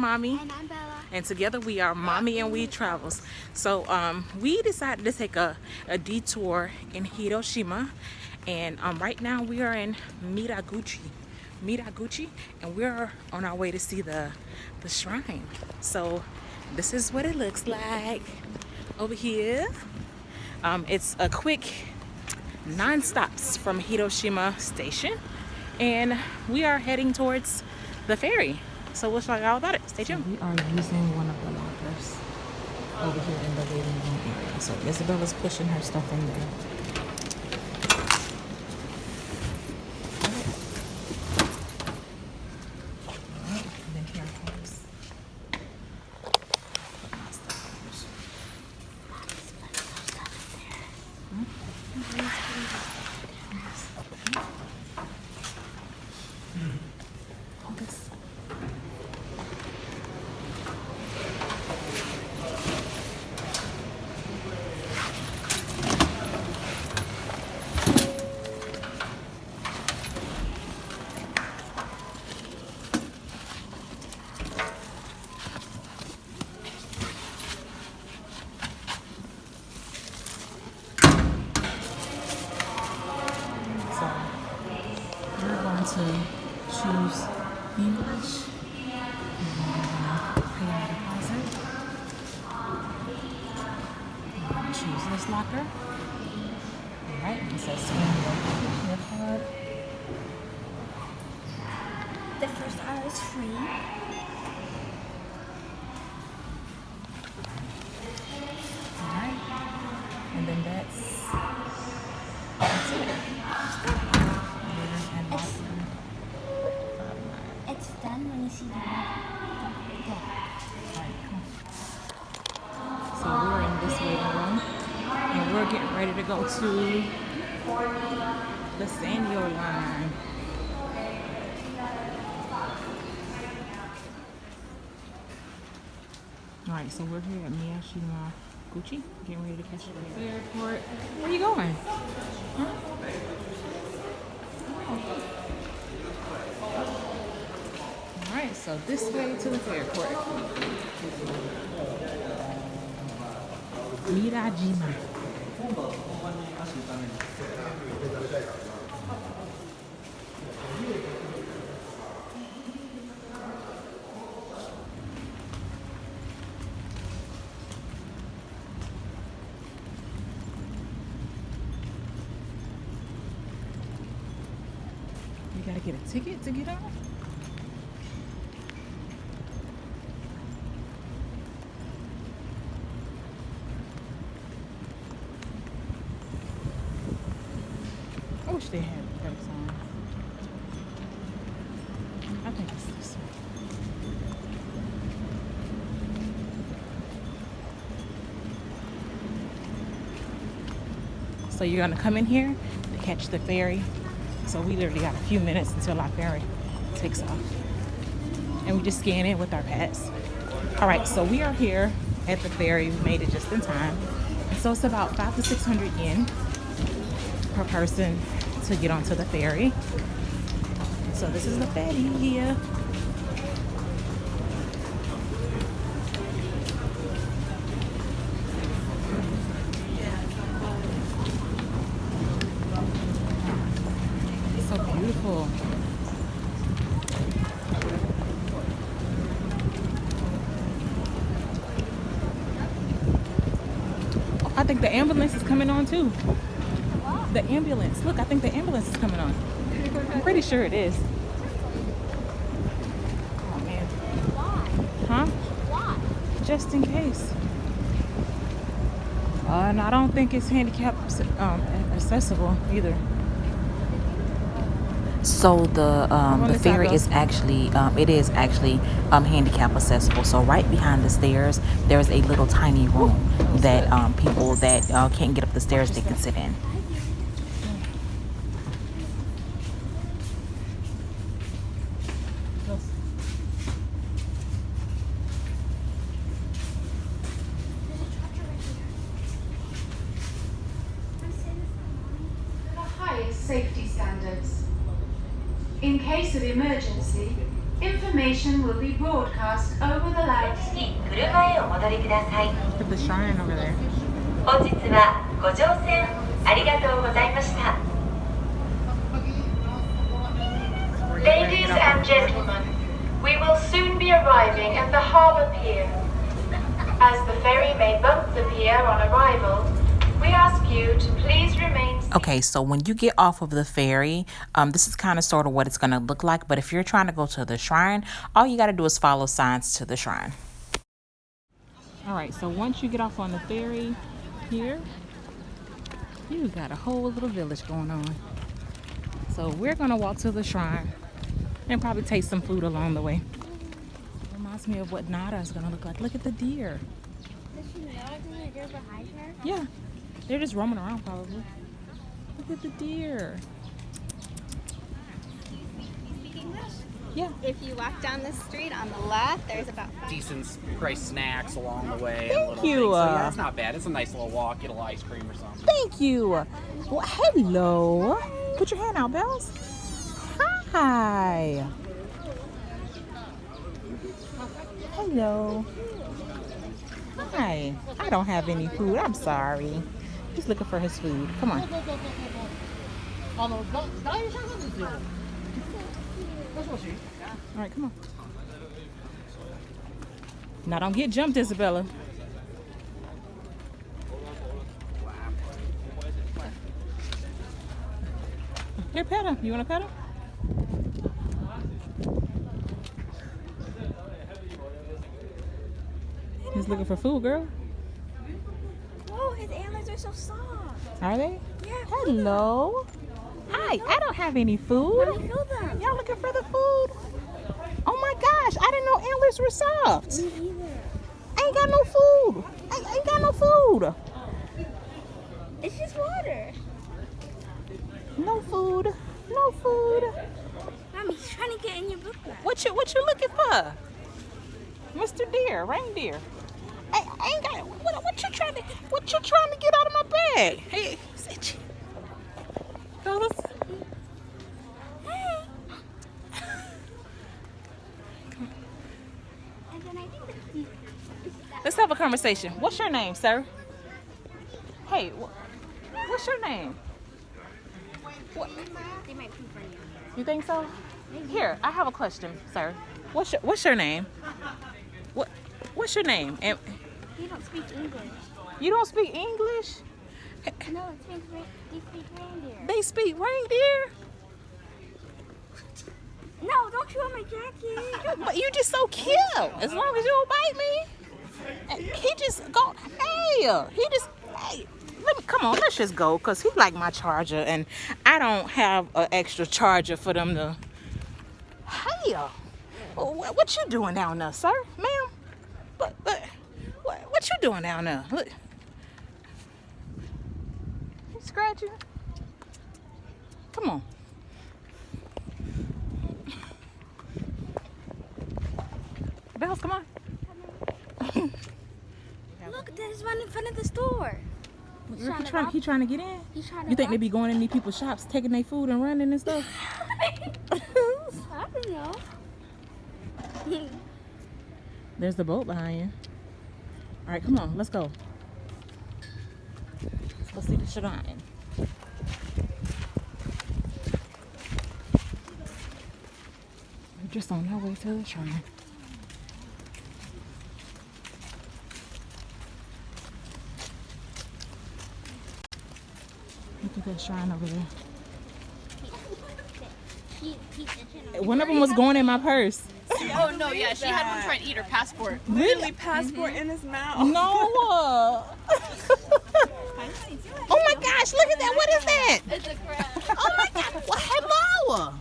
Mommy. And I'm Bella. And together we are Mommy and We Travels. So we decided to take a detour in Hiroshima. And right now we are in Miraguchi, and we're on our way to see the shrine. So this is what it looks like over here. It's a quick 9 stops from Hiroshima Station, and we are heading towards the ferry. So we'll show you all about it. Stay tuned. So we are using one of the lockers over here in the waiting room area. So Isabella's pushing her stuff in there. Alright, and then here comes my stuff. To choose English. And then we're gonna pay our deposit. I'm gonna choose this locker. Alright, it says scan your card. The first hour is free. Alright. And then that's it. It's done when you see the So we're in this waiting room, and we're getting ready to go to the Sanyo line. Alright, so we're here at Miyashima-guchi, getting ready to catch the airport. Where are you going? Huh? Alright, so this way to the airport. Mirajima. You gotta get a ticket to get on? I wish they had better signs. I think it's this way. So you're gonna come in here to catch the ferry. So we literally got a few minutes until our ferry takes off. And we just scan in with our pass. All right, so we are here at the ferry. We made it just in time. So it's about 500 to 600 yen per person to get onto the ferry. So this is the ferry here. It's so beautiful. Oh, I think the ambulance is coming on too. The ambulance. Look, I think the ambulance is coming on. I'm pretty sure it is. Oh, man. Huh? Why? Just in case. And I don't think it's handicap accessible either. So the ferry is actually handicap accessible. So right behind the stairs, there's a little tiny room that people that can't get up the stairs, they can sit in. Safety standards. In case of emergency, information information will be broadcast over the loudspeaker. 車へお戻りください。 Look at the shrine over there. 本日はご乗船ありがとうございました。 Ladies and gentlemen, we will soon be arriving at the harbor pier. As the ferry may bump the pier on arrival, we ask you to please remain. Okay, so when you get off of the ferry, this is kind of sort of what it's going to look like. But if you're trying to go to the shrine, all you got to do is follow signs to the shrine. All right, so once you get off on the ferry here, you got a whole little village going on. So we're going to walk to the shrine and probably taste some food along the way. Reminds me of what Nada is going to look like. Look at the deer. Does she know that they're behind her? Yeah, they're just roaming around probably. Look at the deer. Speak English? Yeah. If you walk down the street on the left, there's about 5. Decent priced snacks along the way. Thank and little you. things. So yeah, it's not bad. It's a nice little walk. Get a little ice cream or something. Thank you. Well, hello. Put your hand out, Bells. Hi. Hello. Hi. I don't have any food. I'm sorry. He's looking for his food. Come on. All right, come on. Now don't get jumped, Isabella. Here, pet him. You want to pet him? He's looking for food, girl. Whoa, his antlers are so soft. Are they? Yeah. Hello. Hi. I don't have any food. Let me feel them. Y'all looking for the food? Oh my gosh! I didn't know antlers were soft. Me either. I ain't got no food. I ain't got no food. It's just water. No food. No food. Mommy, he's trying to get in your book bag. What you looking for, Mr. Deer, reindeer? I ain't got. What you trying to get out of my bag? Hey, sit. Fellas. Hey. And then I think that Let's have a conversation. What's your name, sir? Hey, what's your name? What? they might poop on you. You think so? Here, I have a question, sir. What's your name? What's your name? And You don't speak English. you don't speak English? No, they speak reindeer. They speak reindeer? No, don't chew on my jacket. But you just so cute. As long as you don't bite me. He just go. Hey, let me come on. Let's just go, cause he like my charger, and I don't have an extra charger for them to. Hey, what you doing down there, sir, ma'am? But what you doing down there? Look, you scratching. Come on. Bells, come on. Look, there's one in front of the store. He trying to get in? He's trying to You think they rob- be going in these people's shops, taking their food and running and stuff? I don't know. There's the boat behind you. All right, come on, let's go. Let's see the shrine. We're just on our way to the shrine. Look at that shrine over there. One of them was going in my purse. Oh no, yeah, she had one trying to eat her passport. Really? Passport in his mouth. No. Oh my gosh, look at that. What is that? It's a crab. Oh my god. Well, hello.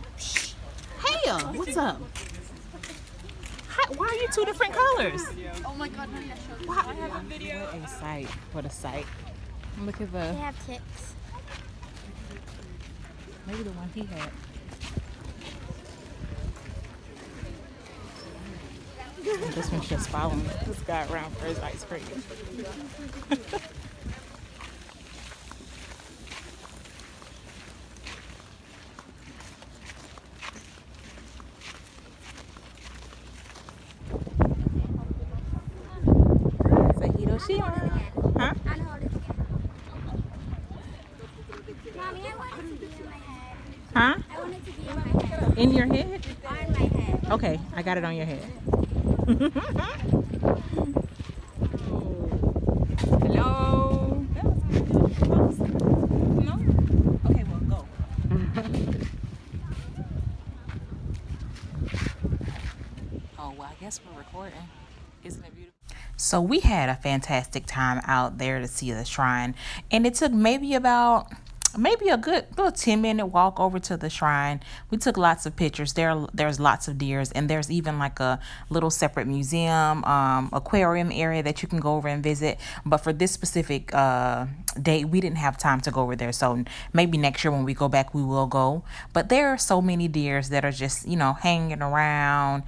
Hey, what's up? Hi, why are you two different colors? Oh my god, no, yeah, show Wow. What a sight. What a sight. Look at They the, have ticks. maybe the one he had. This one's just following this guy around for his ice cream. she on? Huh? I'll hold it together. Mommy, I want it to be in my head. Huh? I want it to be in my head. In your head? On my head. Okay, I got it on your head. Hello? No? Okay, well, go. Oh, well, I guess we're recording. Isn't it beautiful? So we had a fantastic time out there to see the shrine, and it took maybe a good little 10-minute walk over to the shrine. We took lots of pictures. There's lots of deers, and there's even like a little separate museum, aquarium area that you can go over and visit. But for this specific day, we didn't have time to go over there. So maybe next year when we go back, we will go. But there are so many deers that are just, hanging around,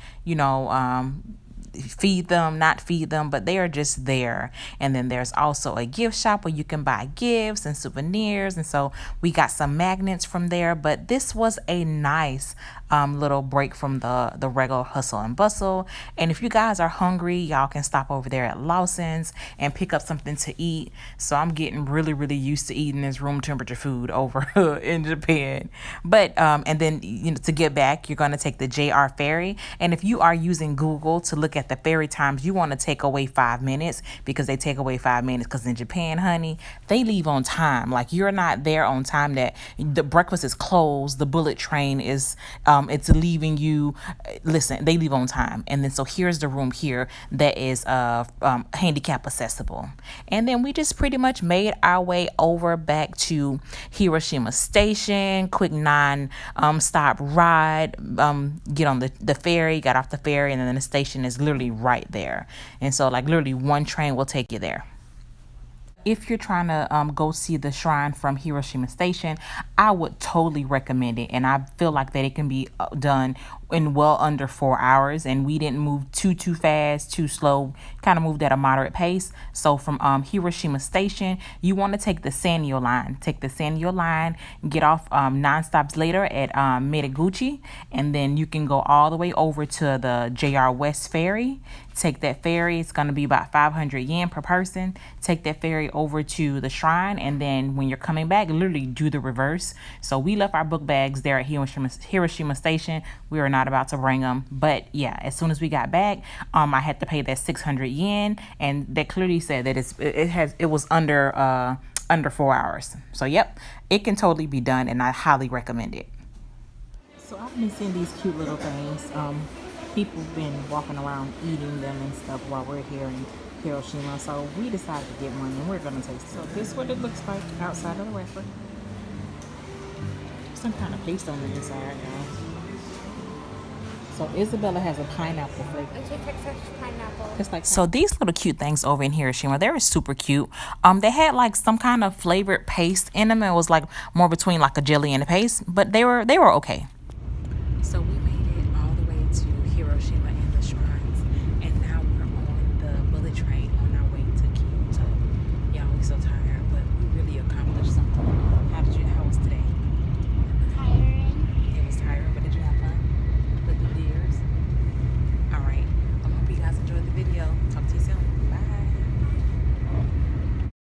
feed them, not feed them, but they are just there. And then there's also a gift shop where you can buy gifts and souvenirs, and so we got some magnets from there. But this was a nice little break from the regular hustle and bustle. And if you guys are hungry, y'all can stop over there at Lawson's and pick up something to eat. So I'm getting really, really used to eating this room temperature food over in Japan. But and then to get back, you're going to take the JR ferry, and if you are using Google to look at the ferry times, you want to take away 5 minutes, because they take away 5 minutes, because in Japan, honey, they leave on time. Like, you're not there on time. That the breakfast is closed, the bullet train is it's leaving you. Listen, they leave on time. And then so here's the room here that is handicap accessible. And then we just pretty much made our way over back to Hiroshima Station. Quick 9 stop ride, get on the ferry, got off the ferry, and then the station is literally right there. And so like literally one train will take you there. If you're trying to go see the shrine from Hiroshima Station, I would totally recommend it. And I feel like that it can be done in well under 4 hours. And we didn't move too fast, too slow, kind of moved at a moderate pace. So from Hiroshima Station, you want to take the Sanyo line. Take the Sanyo line, get off 9 stops later at Medeguchi. And then you can go all the way over to the JR West Ferry. Take that ferry. It's going to be about 500 yen per person. Take that ferry over to the shrine, and then when you're coming back, literally do the reverse. So we left our book bags there at Hiroshima Station. We were not about to bring them, but yeah, as soon as we got back, I had to pay that 600 yen, and they clearly said that it was under 4 hours. So yep, it can totally be done, and I highly recommend it. So I've been seeing these cute little things. People have been walking around eating them and stuff while we're here in Hiroshima, so we decided to get one and we're gonna taste it. So this is what it looks like outside of the wrapper. Some kind of paste on the inside, guys. So Isabella has a pineapple flavor. It's a fresh pineapple. It's like so these little cute things over in Hiroshima, they were super cute. They had like some kind of flavored paste in them. It was like more between like a jelly and a paste, but they were okay.